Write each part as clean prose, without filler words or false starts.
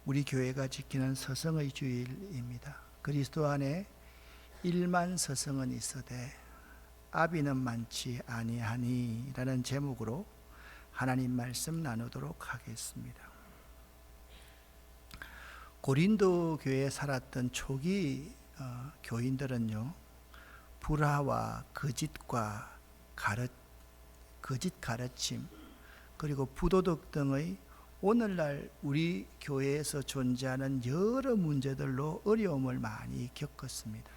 우리 교회가 지키는 서성의 주일입니다. 그리스도 안에 1만 서성은 있어되 아비는 많지 아니하니 라는 제목으로 하나님 말씀 나누도록 하겠습니다. 고린도 교회에 살았던 초기 교인들은요, 불화와 거짓과 거짓 가르침 그리고 부도덕 등의 오늘날 우리 교회에서 존재하는 여러 문제들로 어려움을 많이 겪었습니다.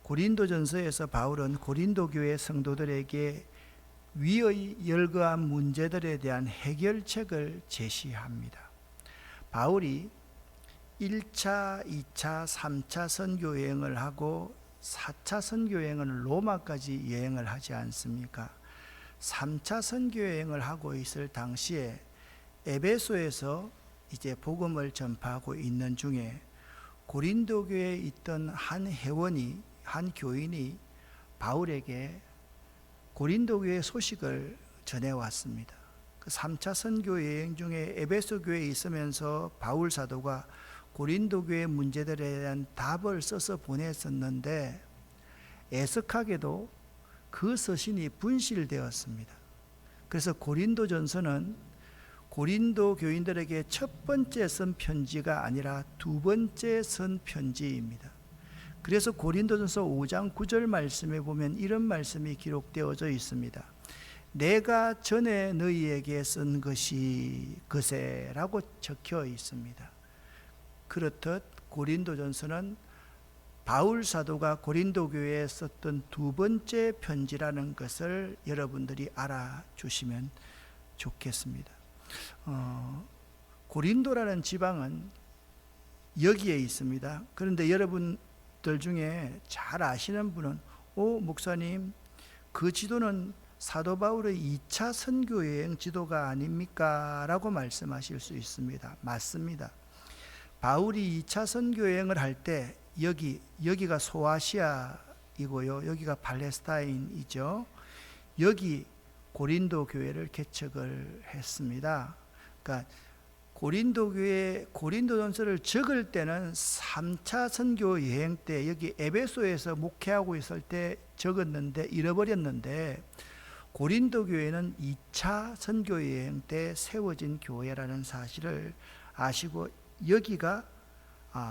고린도전서에서 바울은 고린도 교회 성도들에게 위의 열거한 문제들에 대한 해결책을 제시합니다. 바울이 1차, 2차, 3차 선교 여행을 하고 4차 선교 여행은 로마까지 여행을 하지 않습니까? 3차 선교 여행을 하고 있을 당시에 에베소에서 이제 복음을 전파하고 있는 중에 고린도 교회에 있던 한 회원이, 한 교인이 바울에게 고린도 교회 소식을 전해왔습니다. 그 3차 선교 여행 중에 에베소 교회에 있으면서 바울 사도가 고린도 교회 문제들에 대한 답을 써서 보냈었는데 애석하게도 그 서신이 분실되었습니다. 그래서 고린도전서는 고린도 교인들에게 첫 번째 쓴 편지가 아니라 두 번째 쓴 편지입니다. 그래서 고린도전서 5장 9절 말씀에 보면 이런 말씀이 기록되어져 있습니다. 내가 전에 너희에게 쓴 것이 그새라고 적혀 있습니다. 그렇듯 고린도전서는 바울 사도가 고린도 교회에 썼던 두 번째 편지라는 것을 여러분들이 알아주시면 좋겠습니다. 고린도라는 지방은 여기에 있습니다. 그런데 여러분들 중에 잘 아시는 분은 목사님, 그 지도는 사도 바울의 2차 선교 여행 지도가 아닙니까? 라고 말씀하실 수 있습니다. 맞습니다. 바울이 2차 선교 여행을 할 때 여기가 소아시아이고요, 여기가 팔레스타인이죠. 여기 고린도 교회를 개척을 했습니다. 그러니까 고린도 교회 고린도전서를 적을 때는 3차 선교 여행 때 여기 에베소에서 목회하고 있을 때 적었는데 잃어버렸는데, 고린도 교회는 2차 선교 여행 때 세워진 교회라는 사실을 아시고 여기가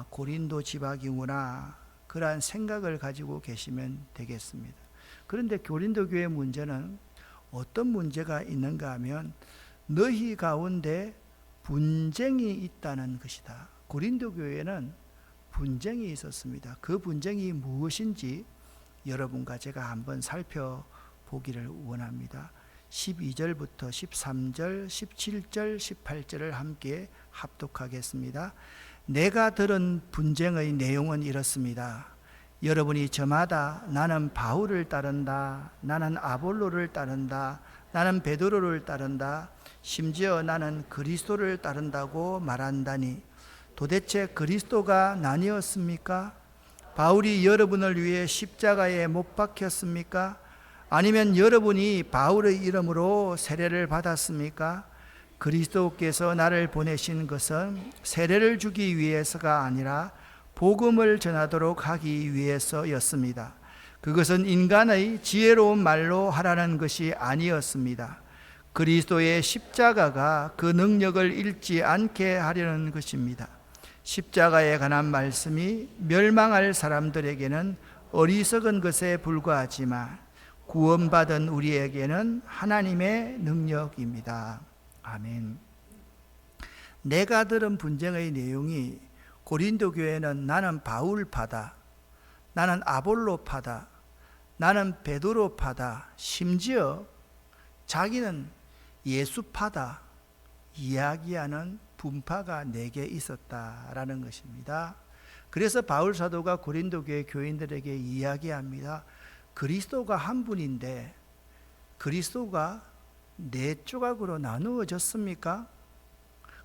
고린도 지방이구나, 그러한 생각을 가지고 계시면 되겠습니다. 그런데 고린도 교회 문제는 어떤 문제가 있는가 하면 너희 가운데 분쟁이 있다는 것이다. 고린도 교회는 분쟁이 있었습니다. 그 분쟁이 무엇인지 여러분과 제가 한번 살펴보기를 원합니다. 12절부터 13절, 17절, 18절을 함께 합독하겠습니다. 내가 들은 분쟁의 내용은 이렇습니다. 여러분이 저마다 나는 바울을 따른다, 나는 아볼로를 따른다, 나는 베드로를 따른다, 심지어 나는 그리스도를 따른다고 말한다니 도대체 그리스도가 나뉘었습니까? 바울이 여러분을 위해 십자가에 못 박혔습니까? 아니면 여러분이 바울의 이름으로 세례를 받았습니까? 그리스도께서 나를 보내신 것은 세례를 주기 위해서가 아니라 복음을 전하도록 하기 위해서였습니다. 그것은 인간의 지혜로운 말로 하라는 것이 아니었습니다. 그리스도의 십자가가 그 능력을 잃지 않게 하려는 것입니다. 십자가에 관한 말씀이 멸망할 사람들에게는 어리석은 것에 불과하지만 구원받은 우리에게는 하나님의 능력입니다. 아멘. 내가 들은 분쟁의 내용이 고린도 교회는 나는 바울파다, 나는 아볼로파다, 나는 베드로파다, 심지어 자기는 예수파다 이야기하는 분파가 4개 있었다라는 것입니다. 그래서 바울 사도가 고린도 교회 교인들에게 이야기합니다. 그리스도가 한 분인데 그리스도가 4조각으로 나누어졌습니까?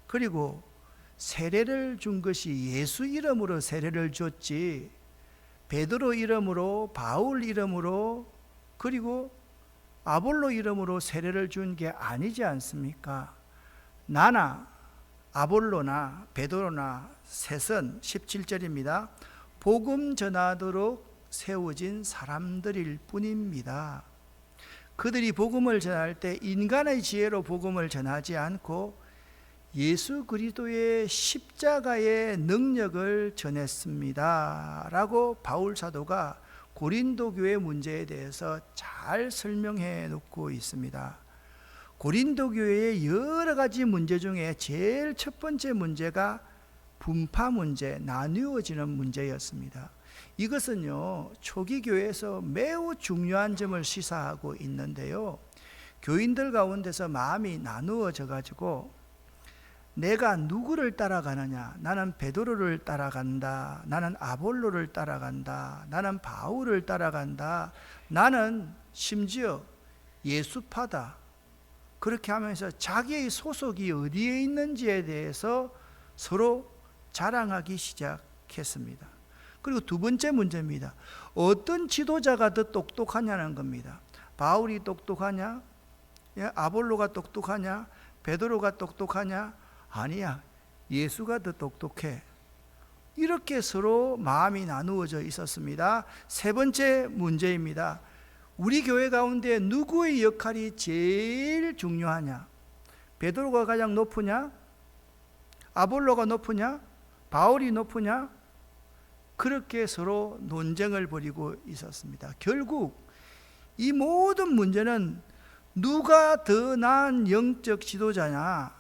그리고 세례를 준 것이 예수 이름으로 세례를 줬지 베드로 이름으로, 바울 이름으로, 그리고 아볼로 이름으로 세례를 준 게 아니지 않습니까? 나나 아볼로나 베드로나 셋은 17절입니다. 복음 전하도록 세워진 사람들일 뿐입니다. 그들이 복음을 전할 때 인간의 지혜로 복음을 전하지 않고 예수 그리스도의 십자가의 능력을 전했습니다 라고 바울 사도가 고린도 교회 문제에 대해서 잘 설명해 놓고 있습니다. 고린도 교회의 여러 가지 문제 중에 제일 첫 번째 문제가 분파 문제, 나누어지는 문제였습니다. 이것은요, 초기 교회에서 매우 중요한 점을 시사하고 있는데요, 교인들 가운데서 마음이 나누어져 가지고 내가 누구를 따라가느냐, 나는 베드로를 따라간다, 나는 아볼로를 따라간다, 나는 바울을 따라간다, 나는 심지어 예수파다, 그렇게 하면서 자기의 소속이 어디에 있는지에 대해서 서로 자랑하기 시작했습니다. 그리고 두 번째 문제입니다. 어떤 지도자가 더 똑똑하냐는 겁니다. 바울이 똑똑하냐? 아볼로가 똑똑하냐? 베드로가 똑똑하냐? 아니야, 예수가 더 똑똑해. 이렇게 서로 마음이 나누어져 있었습니다. 세 번째 문제입니다. 우리 교회 가운데 누구의 역할이 제일 중요하냐? 베드로가 가장 높으냐? 아볼로가 높으냐? 바울이 높으냐? 그렇게 서로 논쟁을 벌이고 있었습니다. 결국 이 모든 문제는 누가 더 나은 영적 지도자냐,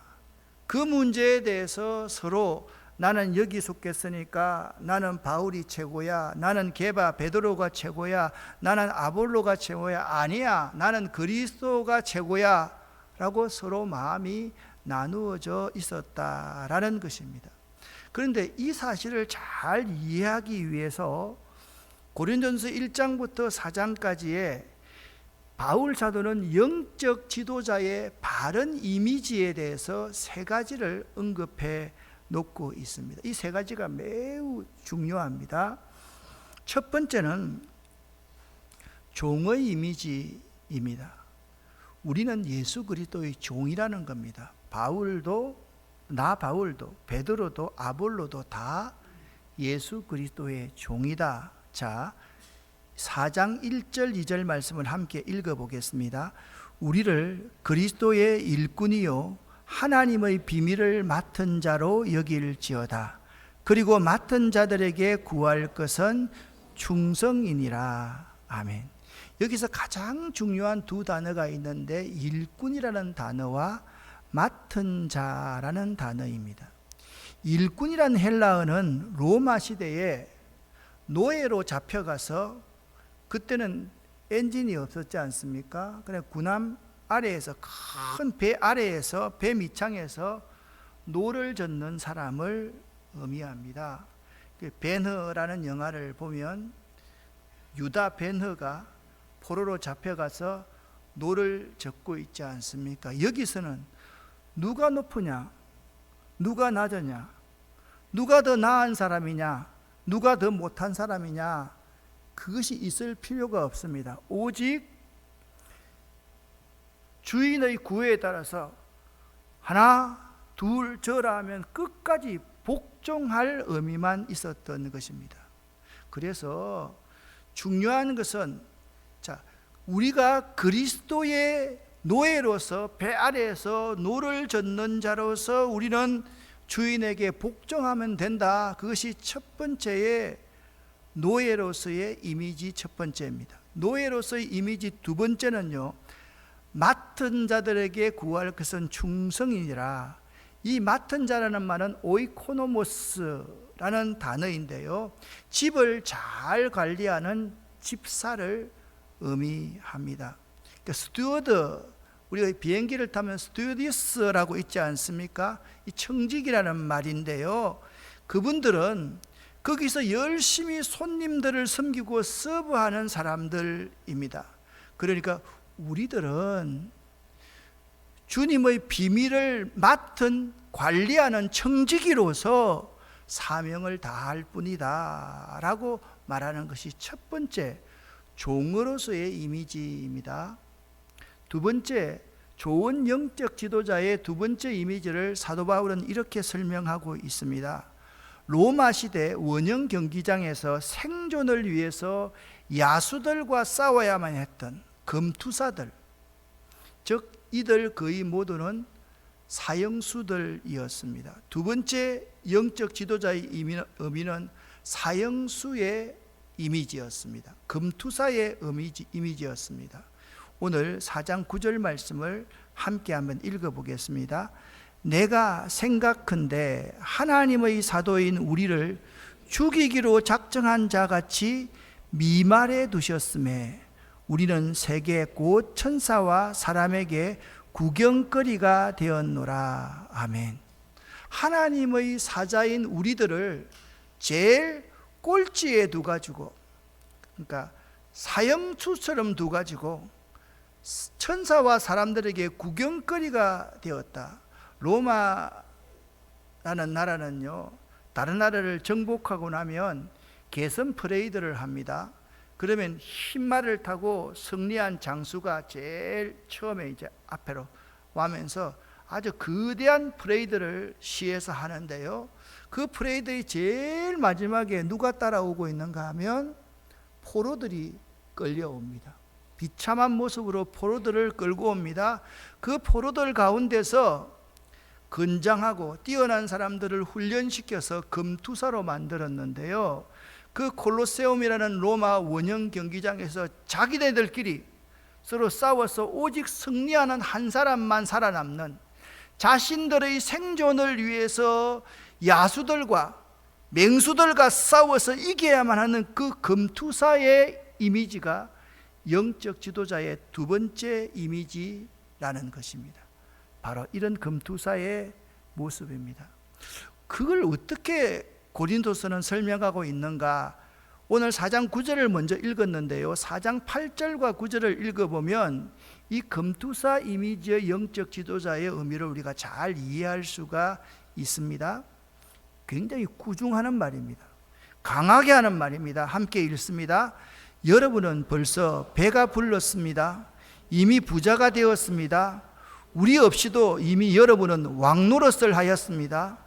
그 문제에 대해서 서로 나는 여기 속했으니까 나는 바울이 최고야, 나는 게바 베드로가 최고야, 나는 아볼로가 최고야, 아니야, 나는 그리스도가 최고야 라고 서로 마음이 나누어져 있었다라는 것입니다. 그런데 이 사실을 잘 이해하기 위해서 고린도전서 1장부터 4장까지의 바울 사도는 영적 지도자의 바른 이미지에 대해서 세 가지를 언급해 놓고 있습니다. 이 세 가지가 매우 중요합니다. 첫 번째는 종의 이미지입니다. 우리는 예수 그리스도의 종이라는 겁니다. 바울도 베드로도 아볼로도 다 예수 그리스도의 종이다. 자, 4장 1절 2절 말씀을 함께 읽어보겠습니다. 우리를 그리스도의 일꾼이요 하나님의 비밀을 맡은 자로 여길지어다. 그리고 맡은 자들에게 구할 것은 충성이니라. 아멘. 여기서 가장 중요한 두 단어가 있는데 일꾼이라는 단어와 맡은 자라는 단어입니다. 일꾼이라는 헬라어는 로마 시대에 노예로 잡혀가서, 그때는 엔진이 없었지 않습니까? 그래 군함 아래에서, 큰 배 아래에서, 배 밑창에서 노를 젓는 사람을 의미합니다. 벤허라는 영화를 보면 유다 벤허가 포로로 잡혀가서 노를 젓고 있지 않습니까? 여기서는 누가 높으냐, 누가 낮으냐, 누가 더 나은 사람이냐, 누가 더 못한 사람이냐, 그것이 있을 필요가 없습니다. 오직 주인의 구애에 따라서 하나, 둘, 저라 하면 끝까지 복종할 의미만 있었던 것입니다. 그래서 중요한 것은, 자, 우리가 그리스도의 노예로서 배 아래에서 노를 젓는 자로서 우리는 주인에게 복종하면 된다. 그것이 첫 번째의 노예로서의 이미지 첫 번째입니다. 노예로서의 이미지 두 번째는요, 맡은 자들에게 구할 것은 충성이니라. 이 맡은 자라는 말은 오이코노모스라는 단어인데요, 집을 잘 관리하는 집사를 의미합니다. 그러니까 스튜어드, 우리가 비행기를 타면 스튜어디스라고 있지 않습니까? 이 청직이라는 말인데요, 그분들은 거기서 열심히 손님들을 섬기고 서브하는 사람들입니다. 그러니까 우리들은 주님의 비밀을 맡은 관리하는 청지기로서 사명을 다할 뿐이다 라고 말하는 것이 첫 번째 종으로서의 이미지입니다. 두 번째, 좋은 영적 지도자의 두 번째 이미지를 사도 바울은 이렇게 설명하고 있습니다. 로마 시대 원형 경기장에서 생존을 위해서 야수들과 싸워야만 했던 검투사들, 즉 이들 거의 모두는 사형수들이었습니다. 두 번째 영적 지도자의 의미는 사형수의 이미지였습니다. 검투사의 이미지였습니다. 오늘 4장 9절 말씀을 함께 한번 읽어보겠습니다. 내가 생각컨대 하나님의 사도인 우리를 죽이기로 작정한 자같이 미말해 두셨음에 우리는 세계 곧 천사와 사람에게 구경거리가 되었노라. 아멘. 하나님의 사자인 우리들을 제일 꼴찌에 두가지고, 그러니까 사형수처럼 두가지고 천사와 사람들에게 구경거리가 되었다. 로마라는 나라는요, 다른 나라를 정복하고 나면 개선 퍼레이드를 합니다. 그러면 흰말을 타고 승리한 장수가 제일 처음에 이제 앞으로 와면서 아주 거대한 퍼레이드를 시에서 하는데요, 그 퍼레이드의 제일 마지막에 누가 따라오고 있는가 하면 포로들이 끌려옵니다. 비참한 모습으로 포로들을 끌고 옵니다. 그 포로들 가운데서 건장하고 뛰어난 사람들을 훈련시켜서 검투사로 만들었는데요, 그 콜로세움이라는 로마 원형 경기장에서 자기네들끼리 서로 싸워서 오직 승리하는 한 사람만 살아남는, 자신들의 생존을 위해서 야수들과 맹수들과 싸워서 이겨야만 하는 그 검투사의 이미지가 영적 지도자의 두 번째 이미지라는 것입니다. 바로 이런 검투사의 모습입니다. 그걸 어떻게 고린도서는 설명하고 있는가? 오늘 4장 9절을 먼저 읽었는데요, 4장 8절과 9절을 읽어보면 이 검투사 이미지의 영적 지도자의 의미를 우리가 잘 이해할 수가 있습니다. 굉장히 꾸중하는 말입니다. 강하게 하는 말입니다. 함께 읽습니다. 여러분은 벌써 배가 불렀습니다. 이미 부자가 되었습니다. 우리 없이도 이미 여러분은 왕노릇을 하였습니다.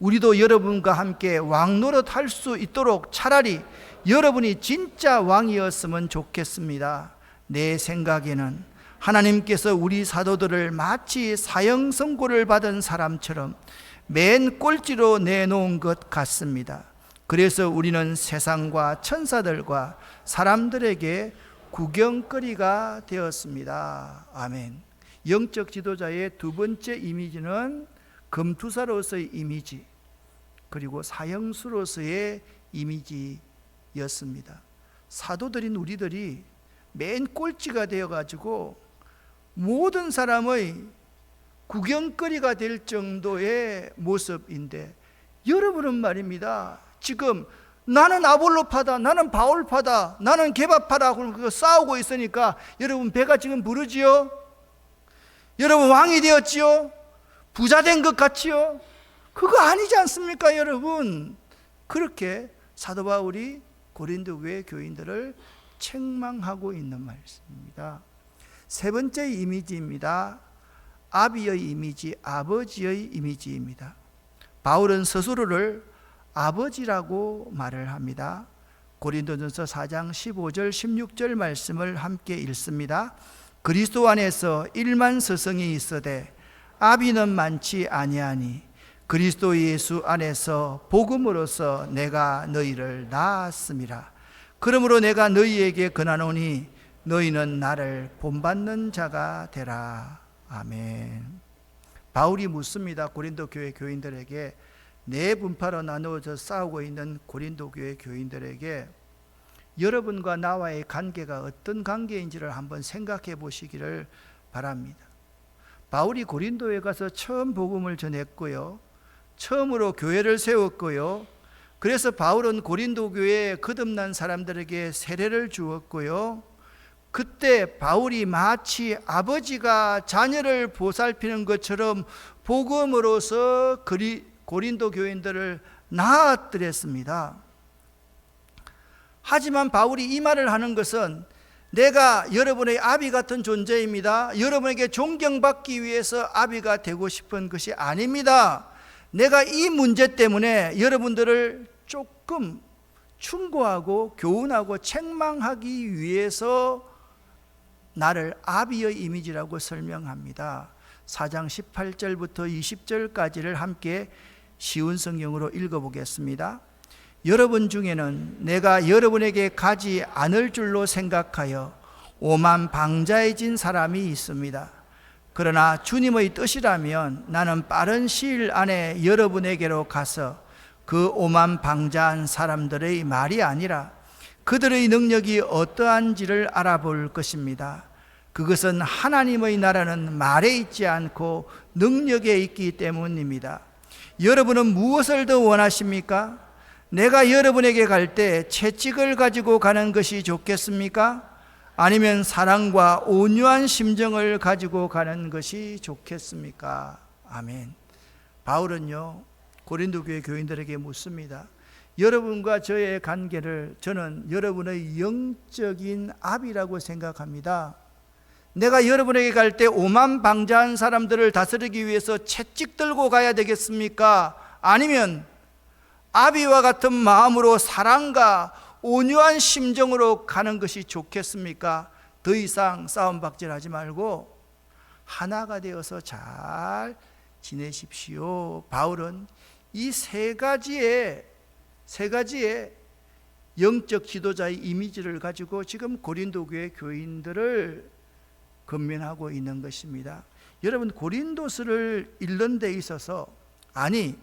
우리도 여러분과 함께 왕노릇 할 수 있도록 차라리 여러분이 진짜 왕이었으면 좋겠습니다. 내 생각에는 하나님께서 우리 사도들을 마치 사형 선고를 받은 사람처럼 맨 꼴찌로 내놓은 것 같습니다. 그래서 우리는 세상과 천사들과 사람들에게 구경거리가 되었습니다. 아멘. 영적 지도자의 두 번째 이미지는 검투사로서의 이미지, 그리고 사형수로서의 이미지였습니다. 사도들인 우리들이 맨 꼴찌가 되어가지고 모든 사람의 구경거리가 될 정도의 모습인데, 여러분은 말입니다, 지금 나는 아볼로파다, 나는 바울파다, 나는 게바파다 그러고 싸우고 있으니까 여러분 배가 지금 부르지요? 여러분 왕이 되었지요? 부자 된 것 같지요? 그거 아니지 않습니까 여러분? 그렇게 사도 바울이 고린도 교회 교인들을 책망하고 있는 말씀입니다. 세 번째 이미지입니다. 아비의 이미지, 아버지의 이미지입니다. 바울은 스스로를 아버지라고 말을 합니다. 고린도전서 4장 15절 16절 말씀을 함께 읽습니다. 그리스도 안에서 1만 서성이 있으되 아비는 많지 아니하니 그리스도 예수 안에서 복음으로써 내가 너희를 낳았음이라. 그러므로 내가 너희에게 권하노니 너희는 나를 본받는 자가 되라. 아멘. 바울이 묻습니다. 고린도 교회 교인들에게, 네 분파로 나누어져 싸우고 있는 고린도 교회 교인들에게 여러분과 나와의 관계가 어떤 관계인지를 한번 생각해 보시기를 바랍니다. 바울이 고린도에 가서 처음 복음을 전했고요, 처음으로 교회를 세웠고요, 그래서 바울은 고린도 교회에 거듭난 사람들에게 세례를 주었고요, 그때 바울이 마치 아버지가 자녀를 보살피는 것처럼 복음으로서 고린도 교인들을 낳았더랬습니다. 하지만 바울이 이 말을 하는 것은 내가 여러분의 아비 같은 존재입니다. 여러분에게 존경받기 위해서 아비가 되고 싶은 것이 아닙니다. 내가 이 문제 때문에 여러분들을 조금 충고하고 교훈하고 책망하기 위해서 나를 아비의 이미지라고 설명합니다. 4장 18절부터 20절까지를 함께 쉬운 성경으로 읽어보겠습니다. 여러분 중에는 내가 여러분에게 가지 않을 줄로 생각하여 오만방자해진 사람이 있습니다. 그러나 주님의 뜻이라면 나는 빠른 시일 안에 여러분에게로 가서 그 오만방자한 사람들의 말이 아니라 그들의 능력이 어떠한지를 알아볼 것입니다. 그것은 하나님의 나라는 말에 있지 않고 능력에 있기 때문입니다. 여러분은 무엇을 더 원하십니까? 내가 여러분에게 갈 때 채찍을 가지고 가는 것이 좋겠습니까? 아니면 사랑과 온유한 심정을 가지고 가는 것이 좋겠습니까? 아멘. 바울은요, 고린도 교회 교인들에게 묻습니다. 여러분과 저의 관계를 저는 여러분의 영적인 아비라고 생각합니다. 내가 여러분에게 갈 때 오만방자한 사람들을 다스리기 위해서 채찍 들고 가야 되겠습니까? 아니면 아비와 같은 마음으로 사랑과 온유한 심정으로 가는 것이 좋겠습니까? 더 이상 싸움박질하지 말고 하나가 되어서 잘 지내십시오. 바울은 이 세 가지의 영적 지도자의 이미지를 가지고 지금 고린도 교회 교인들을 권면하고 있는 것입니다. 여러분, 고린도서를 읽는 데 있어서, 아니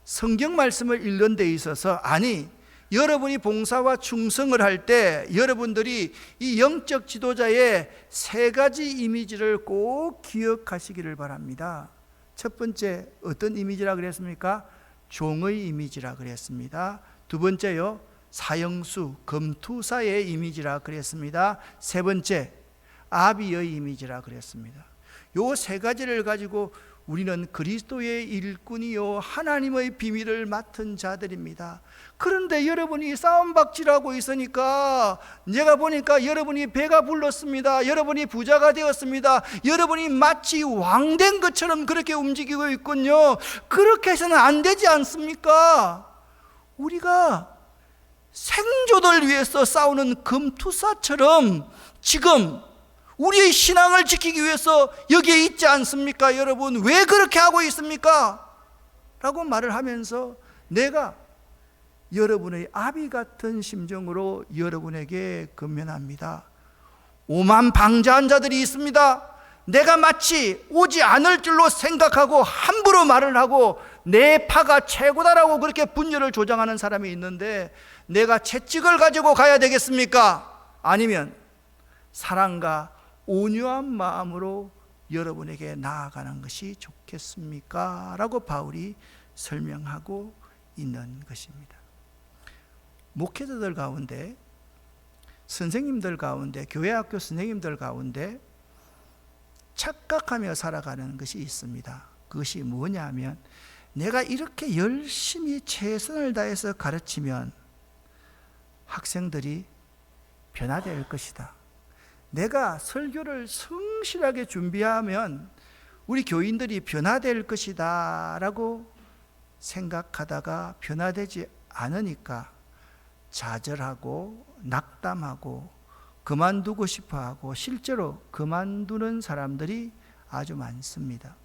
성경 말씀을 읽는 데 있어서, 아니 여러분이 봉사와 충성을 할 때 여러분들이 이 영적 지도자의 세 가지 이미지를 꼭 기억하시기를 바랍니다. 첫 번째, 어떤 이미지라 그랬습니까? 종의 이미지라 그랬습니다. 두 번째요, 사형수 검투사의 이미지라 그랬습니다. 세 번째, 아비의 이미지라 그랬습니다. 요 세 가지를 가지고 우리는 그리스도의 일꾼이요 하나님의 비밀을 맡은 자들입니다. 그런데 여러분이 싸움박질하고 있으니까 제가 보니까 여러분이 배가 불렀습니다. 여러분이 부자가 되었습니다. 여러분이 마치 왕된 것처럼 그렇게 움직이고 있군요. 그렇게 해서는 안 되지 않습니까? 우리가 생존을 위해서 싸우는 검투사처럼 지금 우리의 신앙을 지키기 위해서 여기에 있지 않습니까? 여러분, 왜 그렇게 하고 있습니까? 라고 말을 하면서 내가 여러분의 아비 같은 심정으로 여러분에게 권면합니다. 오만방자한 자들이 있습니다. 내가 마치 오지 않을 줄로 생각하고 함부로 말을 하고 내 파가 최고다라고 그렇게 분열을 조장하는 사람이 있는데, 내가 채찍을 가지고 가야 되겠습니까? 아니면 사랑과 온유한 마음으로 여러분에게 나아가는 것이 좋겠습니까? 라고 바울이 설명하고 있는 것입니다. 목회자들 가운데, 선생님들 가운데, 교회학교 선생님들 가운데 착각하며 살아가는 것이 있습니다. 그것이 뭐냐면, 내가 이렇게 열심히 최선을 다해서 가르치면 학생들이 변화될 것이다. 내가 설교를 성실하게 준비하면 우리 교인들이 변화될 것이다 라고 생각하다가 변화되지 않으니까 좌절하고 낙담하고 그만두고 싶어하고 실제로 그만두는 사람들이 아주 많습니다.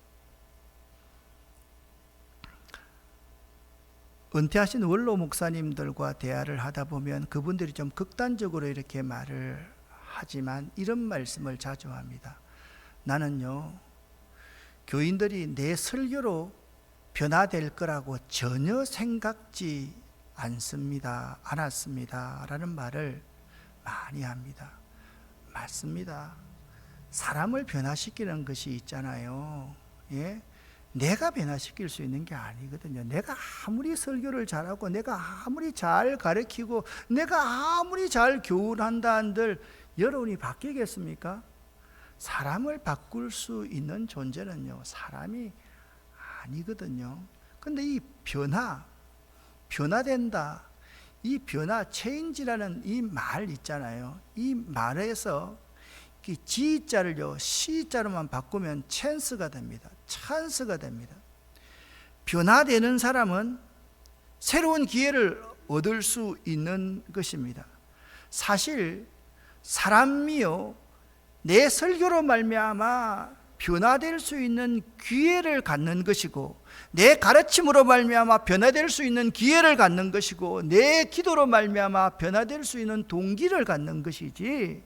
은퇴하신 원로 목사님들과 대화를 하다 보면 그분들이 좀 극단적으로 이렇게 말을 하지만 이런 말씀을 자주 합니다. 나는요, 교인들이 내 설교로 변화될 거라고 전혀 생각지 않았습니다 라는 말을 많이 합니다. 맞습니다. 사람을 변화시키는 것이 있잖아요. 예? 내가 변화시킬 수 있는 게 아니거든요. 내가 아무리 설교를 잘하고 내가 아무리 잘 가르치고 내가 아무리 잘 교훈한다 한들 여러분이 바뀌겠습니까? 사람을 바꿀 수 있는 존재는요, 사람이 아니거든요. 근데 이 변화된다, 이 변화, 체인지라는 이 말 있잖아요. 이 말에서 지자를요 시자로만 바꾸면 찬스가 됩니다. 찬스가 됩니다. 변화되는 사람은 새로운 기회를 얻을 수 있는 것입니다. 사실 사람이요 내 설교로 말미암아 변화될 수 있는 기회를 갖는 것이고, 내 가르침으로 말미암아 변화될 수 있는 기회를 갖는 것이고, 내 기도로 말미암아 변화될 수 있는 동기를 갖는 것이지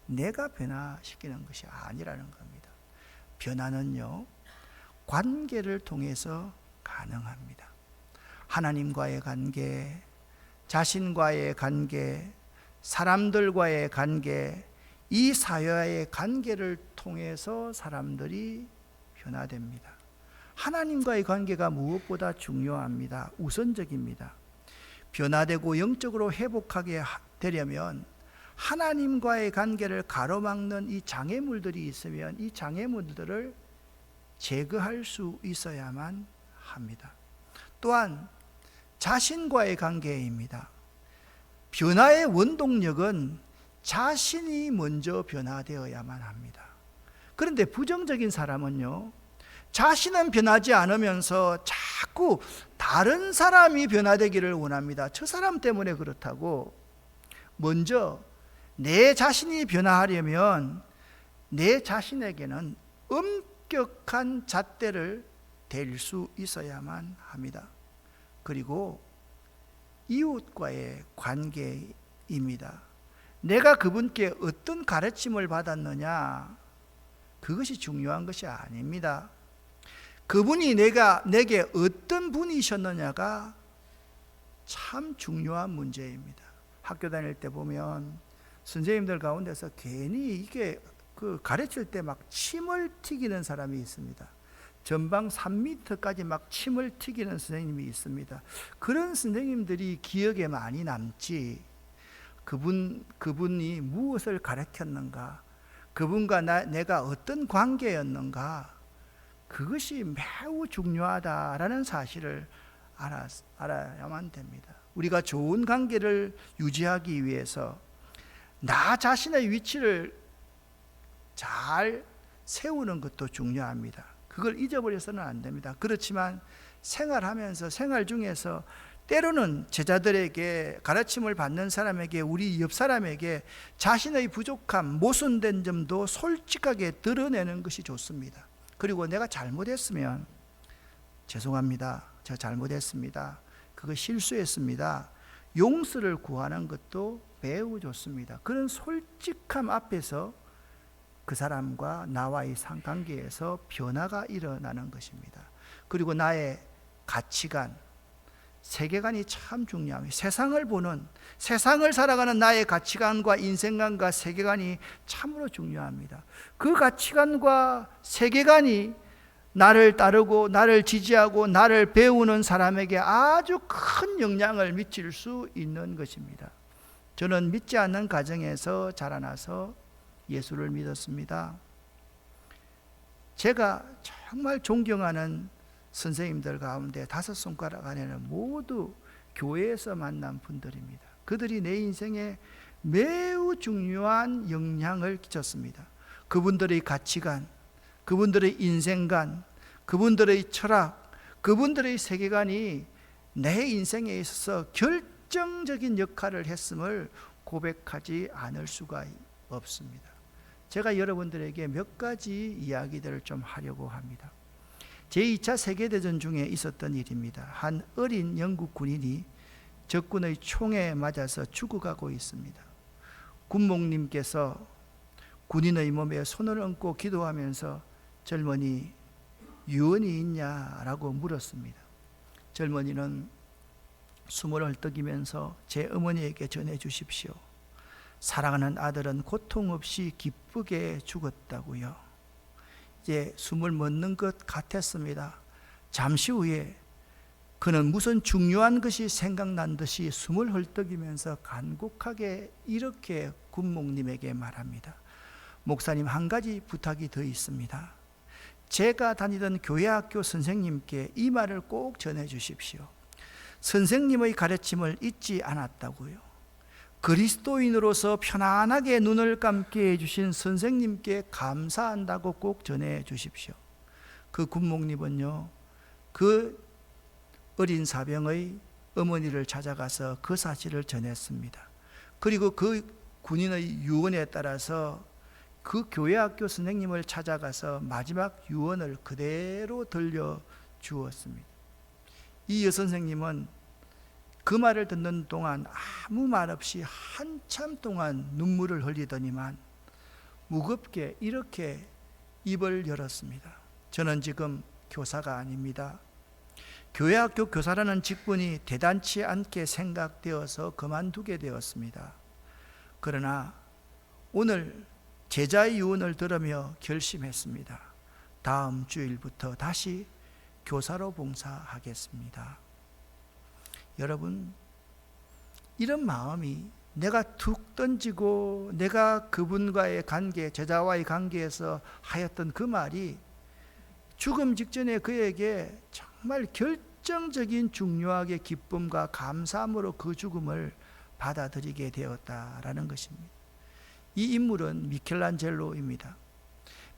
내가 변화시키는 것이 아니라는 겁니다. 변화는요 관계를 통해서 가능합니다. 하나님과의 관계, 자신과의 관계, 사람들과의 관계, 이 사회의 관계를 통해서 사람들이 변화됩니다. 하나님과의 관계가 무엇보다 중요합니다. 우선적입니다. 변화되고 영적으로 회복하게 되려면 하나님과의 관계를 가로막는 이 장애물들이 있으면 이 장애물들을 제거할 수 있어야만 합니다. 또한 자신과의 관계입니다. 변화의 원동력은 자신이 먼저 변화되어야만 합니다. 그런데 부정적인 사람은요 자신은 변하지 않으면서 자꾸 다른 사람이 변화되기를 원합니다. 저 사람 때문에 그렇다고. 먼저 내 자신이 변화하려면 내 자신에게는 엄격한 잣대를 댈 수 있어야만 합니다. 그리고 이웃과의 관계입니다. 내가 그분께 어떤 가르침을 받았느냐, 그것이 중요한 것이 아닙니다. 그분이 내게 어떤 분이셨느냐가 참 중요한 문제입니다. 학교 다닐 때 보면 선생님들 가운데서 괜히 이게 가르칠 때 막 침을 튀기는 사람이 있습니다. 전방 3m까지 막 침을 튀기는 선생님이 있습니다. 그런 선생님들이 기억에 많이 남지, 그분이 무엇을 가르쳤는가, 그분과 내가 어떤 관계였는가, 그것이 매우 중요하다라는 사실을 알아야만 됩니다. 우리가 좋은 관계를 유지하기 위해서 나 자신의 위치를 잘 세우는 것도 중요합니다. 그걸 잊어버려서는 안 됩니다. 그렇지만 생활하면서, 생활 중에서 때로는 제자들에게, 가르침을 받는 사람에게, 우리 옆 사람에게 자신의 부족함, 모순된 점도 솔직하게 드러내는 것이 좋습니다. 그리고 내가 잘못했으면 죄송합니다, 제가 잘못했습니다, 그거 실수했습니다, 용서를 구하는 것도 매우 좋습니다. 그런 솔직함 앞에서 그 사람과 나와의 상관계에서 변화가 일어나는 것입니다. 그리고 나의 가치관, 세계관이 참 중요합니다. 세상을 살아가는 나의 가치관과 인생관과 세계관이 참으로 중요합니다. 그 가치관과 세계관이 나를 따르고 나를 지지하고 나를 배우는 사람에게 아주 큰 영향을 미칠 수 있는 것입니다. 저는 믿지 않는 가정에서 자라나서 예수를 믿었습니다. 제가 정말 존경하는 선생님들 가운데 5손가락 안에는 모두 교회에서 만난 분들입니다. 그들이 내 인생에 매우 중요한 영향을 끼쳤습니다. 그분들의 가치관, 그분들의 인생관, 그분들의 철학, 그분들의 세계관이 내 인생에 있어서 결정적인 역할을 했음을 고백하지 않을 수가 없습니다. 제가 여러분들에게 몇 가지 이야기들을 좀 하려고 합니다. 제2차 세계대전 중에 있었던 일입니다. 한 어린 영국 군인이 적군의 총에 맞아서 죽어가고 있습니다. 군목님께서 군인의 몸에 손을 얹고 기도하면서 젊은이, 유언이 있냐라고 물었습니다. 젊은이는 숨을 헐떡이면서 제 어머니에게 전해 주십시오. 사랑하는 아들은 고통 없이 기쁘게 죽었다고요. 이제 숨을 멎는 것 같았습니다. 잠시 후에 그는 무슨 중요한 것이 생각난 듯이 숨을 헐떡이면서 간곡하게 이렇게 군목님에게 말합니다. 목사님, 한 가지 부탁이 더 있습니다. 제가 다니던 교회 학교 선생님께 이 말을 꼭 전해 주십시오. 선생님의 가르침을 잊지 않았다고요. 그리스도인으로서 편안하게 눈을 감게 해주신 선생님께 감사한다고 꼭 전해 주십시오. 그 군목님은요, 그 어린 사병의 어머니를 찾아가서 그 사실을 전했습니다. 그리고 그 군인의 유언에 따라서 그 교회학교 선생님을 찾아가서 마지막 유언을 그대로 들려주었습니다. 이 여선생님은 그 말을 듣는 동안 아무 말 없이 한참 동안 눈물을 흘리더니만 무겁게 이렇게 입을 열었습니다. 저는 지금 교사가 아닙니다. 교회학교 교사라는 직분이 대단치 않게 생각되어서 그만두게 되었습니다. 그러나 오늘 제자의 유언을 들으며 결심했습니다. 다음 주일부터 다시 교사로 봉사하겠습니다. 여러분, 이런 마음이 내가 툭 던지고 내가 그분과의 관계, 제자와의 관계에서 하였던 그 말이 죽음 직전에 그에게 정말 결정적인 중요하게 기쁨과 감사함으로 그 죽음을 받아들이게 되었다라는 것입니다. 이 인물은 미켈란젤로입니다.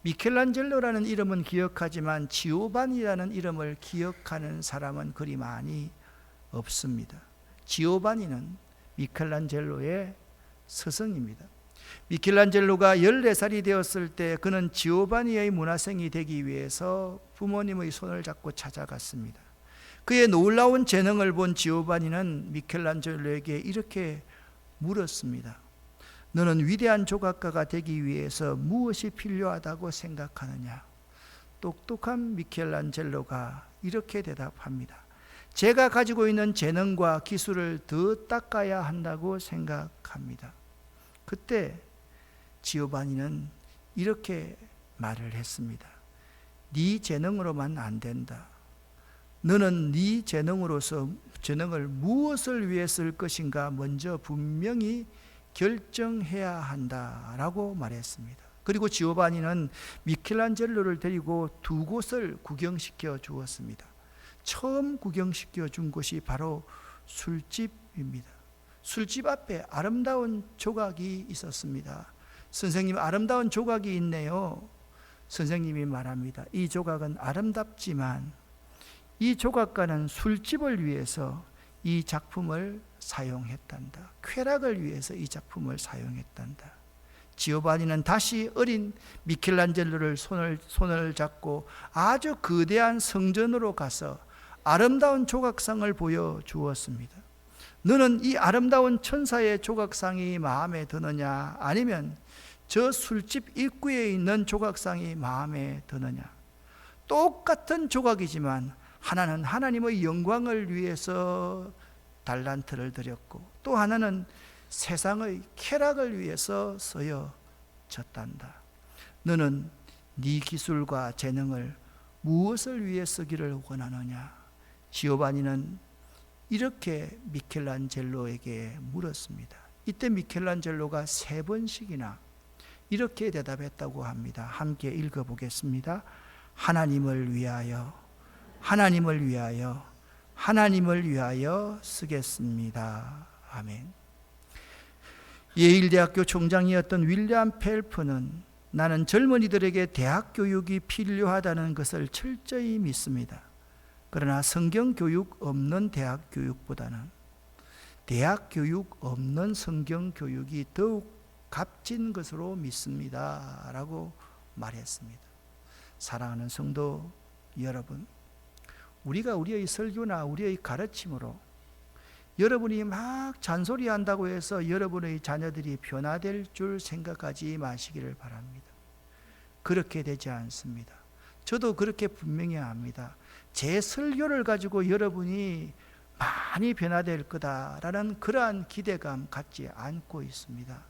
미켈란젤로라는 이름은 기억하지만 지오반니라는 이름을 기억하는 사람은 그리 많이 없습니다. 지오반니는 미켈란젤로의 스승입니다. 미켈란젤로가 14살이 되었을 때 그는 지오반니의 문화생이 되기 위해서 부모님의 손을 잡고 찾아갔습니다. 그의 놀라운 재능을 본 지오반니는 미켈란젤로에게 이렇게 물었습니다. 너는 위대한 조각가가 되기 위해서 무엇이 필요하다고 생각하느냐? 똑똑한 미켈란젤로가 이렇게 대답합니다. 제가 가지고 있는 재능과 기술을 더 닦아야 한다고 생각합니다. 그때 지오반니는 이렇게 말을 했습니다. 네 재능으로만 안 된다. 너는 네 재능을 무엇을 위해 쓸 것인가 먼저 분명히 결정해야 한다라고 말했습니다. 그리고 지오반니는 미켈란젤로를 데리고 두 곳을 구경시켜 주었습니다. 처음 구경시켜 준 곳이 바로 술집입니다. 술집 앞에 아름다운 조각이 있었습니다. 선생님, 아름다운 조각이 있네요. 선생님이 말합니다. 이 조각은 아름답지만 이 조각가는 술집을 위해서 이 작품을 사용했단다. 쾌락을 위해서 이 작품을 사용했단다. 지오반니는 다시 어린 미켈란젤로를 손을 잡고 아주 거대한 성전으로 가서 아름다운 조각상을 보여주었습니다. 너는 이 아름다운 천사의 조각상이 마음에 드느냐, 아니면 저 술집 입구에 있는 조각상이 마음에 드느냐? 똑같은 조각이지만 하나는 하나님의 영광을 위해서 달란트를 드렸고 또 하나는 세상의 쾌락을 위해서 쓰여졌단다. 너는 네 기술과 재능을 무엇을 위해 쓰기를 원하느냐? 지오반니는 이렇게 미켈란젤로에게 물었습니다. 이때 미켈란젤로가 3번씩이나 이렇게 대답했다고 합니다. 함께 읽어보겠습니다. 하나님을 위하여, 하나님을 위하여, 하나님을 위하여 쓰겠습니다. 아멘. 예일대학교 총장이었던 윌리엄 펠프는 나는 젊은이들에게 대학 교육이 필요하다는 것을 철저히 믿습니다. 그러나 성경 교육 없는 대학 교육보다는 대학 교육 없는 성경 교육이 더욱 값진 것으로 믿습니다 라고 말했습니다. 사랑하는 성도 여러분, 우리가 우리의 설교나 우리의 가르침으로 여러분이 막 잔소리한다고 해서 여러분의 자녀들이 변화될 줄 생각하지 마시기를 바랍니다. 그렇게 되지 않습니다. 저도 그렇게 분명히 압니다. 제 설교를 가지고 여러분이 많이 변화될 거다라는 그러한 기대감 갖지 않고 있습니다.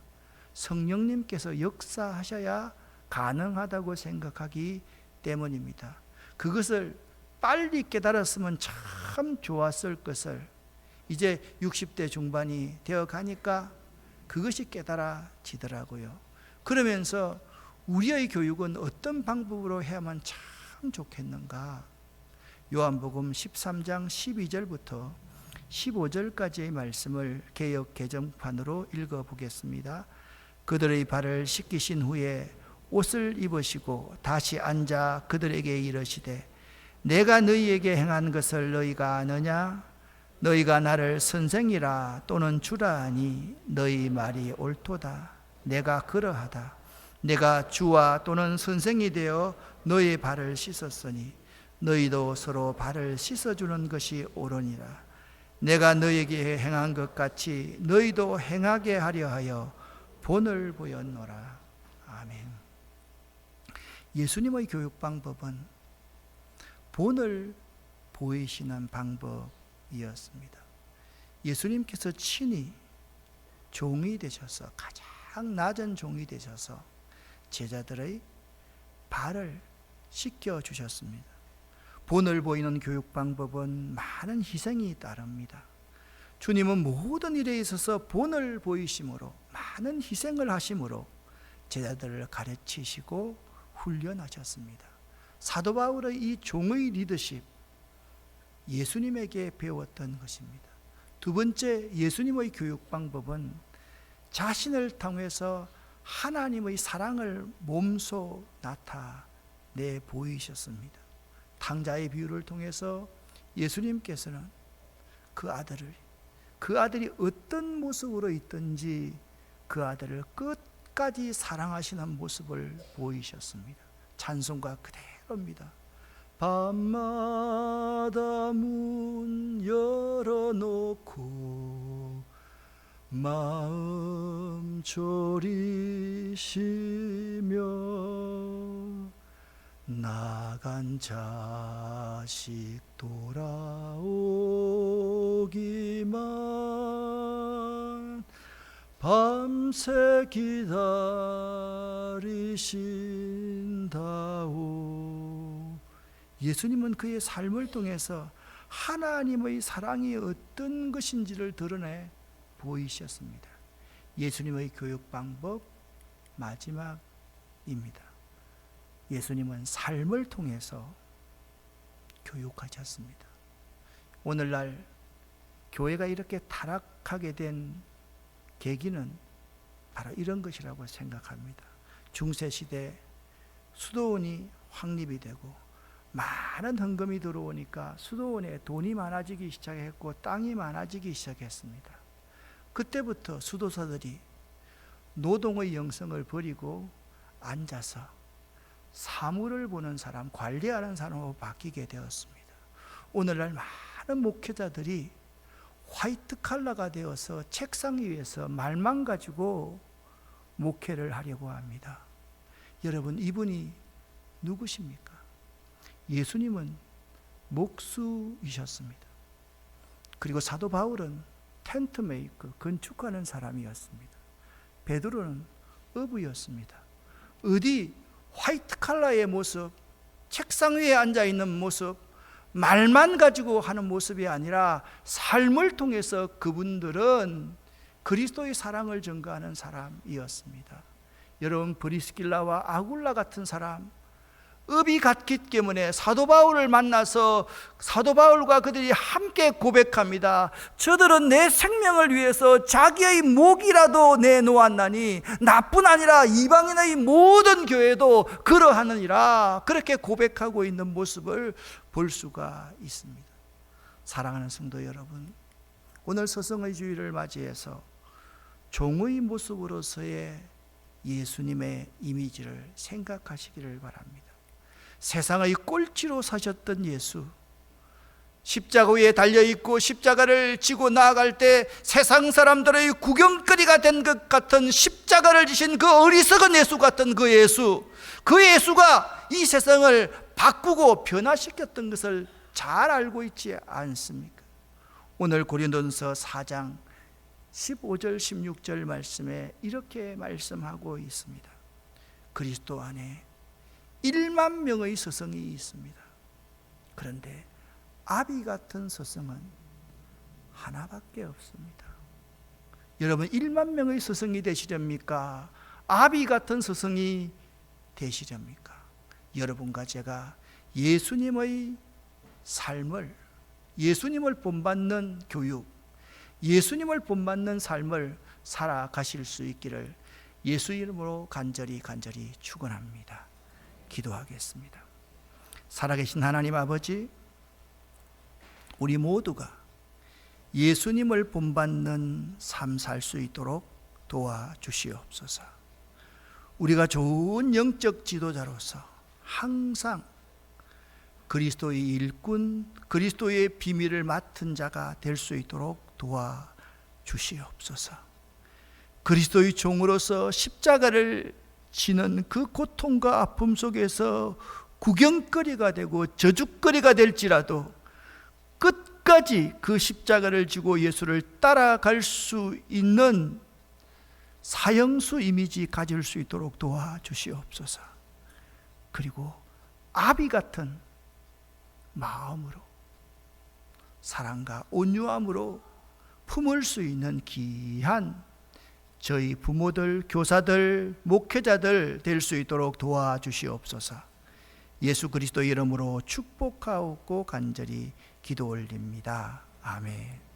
성령님께서 역사하셔야 가능하다고 생각하기 때문입니다. 그것을 빨리 깨달았으면 참 좋았을 것을 이제 60대 중반이 되어 가니까 그것이 깨달아지더라고요. 그러면서 우리의 교육은 어떤 방법으로 해야만 참 좋겠는가? 요한복음 13장 12절부터 15절까지의 말씀을 개역 개정판으로 읽어보겠습니다. 그들의 발을 씻기신 후에 옷을 입으시고 다시 앉아 그들에게 이르시되 내가 너희에게 행한 것을 너희가 아느냐? 너희가 나를 선생이라 또는 주라 하니 너희 말이 옳도다. 내가 그러하다. 내가 주와 또는 선생이 되어 너희 발을 씻었으니 너희도 서로 발을 씻어주는 것이 옳으니라. 내가 너희에게 행한 것 같이 너희도 행하게 하려 하여 본을 보였노라. 아멘. 예수님의 교육 방법은 본을 보이시는 방법이었습니다. 예수님께서 친히 종이 되셔서, 가장 낮은 종이 되셔서 제자들의 발을 씻겨 주셨습니다. 본을 보이는 교육 방법은 많은 희생이 따릅니다. 주님은 모든 일에 있어서 본을 보이심으로 많은 희생을 하심으로 제자들을 가르치시고 훈련하셨습니다. 사도 바울의 이 종의 리더십, 예수님에게 배웠던 것입니다. 두 번째, 예수님의 교육 방법은 자신을 통해서 하나님의 사랑을 몸소 나타내 보이셨습니다. 탕자의 비유를 통해서 예수님께서는 그 아들이 어떤 모습으로 있든지 그 아들을 끝까지 사랑하시는 모습을 보이셨습니다. 찬송가 그대로입니다. 밤마다 문 열어놓고 마음 졸이시며 나간 자식 돌아오기만 밤새 기다리신다오. 예수님은 그의 삶을 통해서 하나님의 사랑이 어떤 것인지를 드러내 보이셨습니다. 예수님의 교육 방법 마지막입니다. 예수님은 삶을 통해서 교육하셨습니다. 오늘날 교회가 이렇게 타락하게 된 계기는 바로 이런 것이라고 생각합니다. 중세시대 수도원이 확립이 되고 많은 헌금이 들어오니까 수도원에 돈이 많아지기 시작했고 땅이 많아지기 시작했습니다. 그때부터 수도사들이 노동의 영성을 버리고 앉아서 사물을 보는 사람, 관리하는 사람으로 바뀌게 되었습니다. 오늘날 많은 목회자들이 화이트 칼라가 되어서 책상 위에서 말만 가지고 목회를 하려고 합니다. 여러분, 이분이 누구십니까? 예수님은 목수이셨습니다. 그리고 사도 바울은 텐트 메이커, 건축하는 사람이었습니다. 베드로는 어부였습니다. 어디 화이트 칼라의 모습, 책상 위에 앉아있는 모습, 말만 가지고 하는 모습이 아니라 삶을 통해서 그분들은 그리스도의 사랑을 증거하는 사람이었습니다. 여러분, 브리스길라와 아굴라 같은 사람, 업이 같기 때문에 사도 바울을 만나서 사도 바울과 그들이 함께 고백합니다. 저들은 내 생명을 위해서 자기의 목이라도 내놓았나니 나뿐 아니라 이방인의 모든 교회도 그러하느니라. 그렇게 고백하고 있는 모습을 볼 수가 있습니다. 사랑하는 성도 여러분, 오늘 서성의 주일을 맞이해서 종의 모습으로서의 예수님의 이미지를 생각하시기를 바랍니다. 세상의 꼴찌로 사셨던 예수, 십자가 위에 달려있고 십자가를 지고 나아갈 때 세상 사람들의 구경거리가 된 것 같은 십자가를 지신 그 어리석은 예수 같은 그 예수가 이 세상을 바꾸고 변화시켰던 것을 잘 알고 있지 않습니까? 오늘 고린도전서 4장 15절 16절 말씀에 이렇게 말씀하고 있습니다. 그리스도 안에 1만 명의 서성이 있습니다. 그런데 아비 같은 서성은 하나밖에 없습니다. 여러분, 1만 명의 서성이 되시렵니까? 아비 같은 서성이 되시렵니까? 여러분과 제가 예수님의 삶을 예수님을 본받는 교육, 예수님을 본받는 삶을 살아가실 수 있기를 예수 이름으로 간절히 축원합니다. 기도하겠습니다. 살아계신 하나님 아버지, 우리 모두가 예수님을 본받는 삶 살 수 있도록 도와주시옵소서. 우리가 좋은 영적 지도자로서 항상 그리스도의 일꾼, 그리스도의 비밀을 맡은 자가 될 수 있도록 도와주시옵소서. 그리스도의 종으로서 십자가를 지는 그 고통과 아픔 속에서 구경거리가 되고 저주거리가 될지라도 끝까지 그 십자가를 지고 예수를 따라갈 수 있는 사형수 이미지 가질 수 있도록 도와주시옵소서. 그리고 아비 같은 마음으로, 사랑과 온유함으로 품을 수 있는 귀한 저희 부모들, 교사들, 목회자들 될 수 있도록 도와주시옵소서. 예수 그리스도 이름으로 축복하고 간절히 기도 올립니다. 아멘.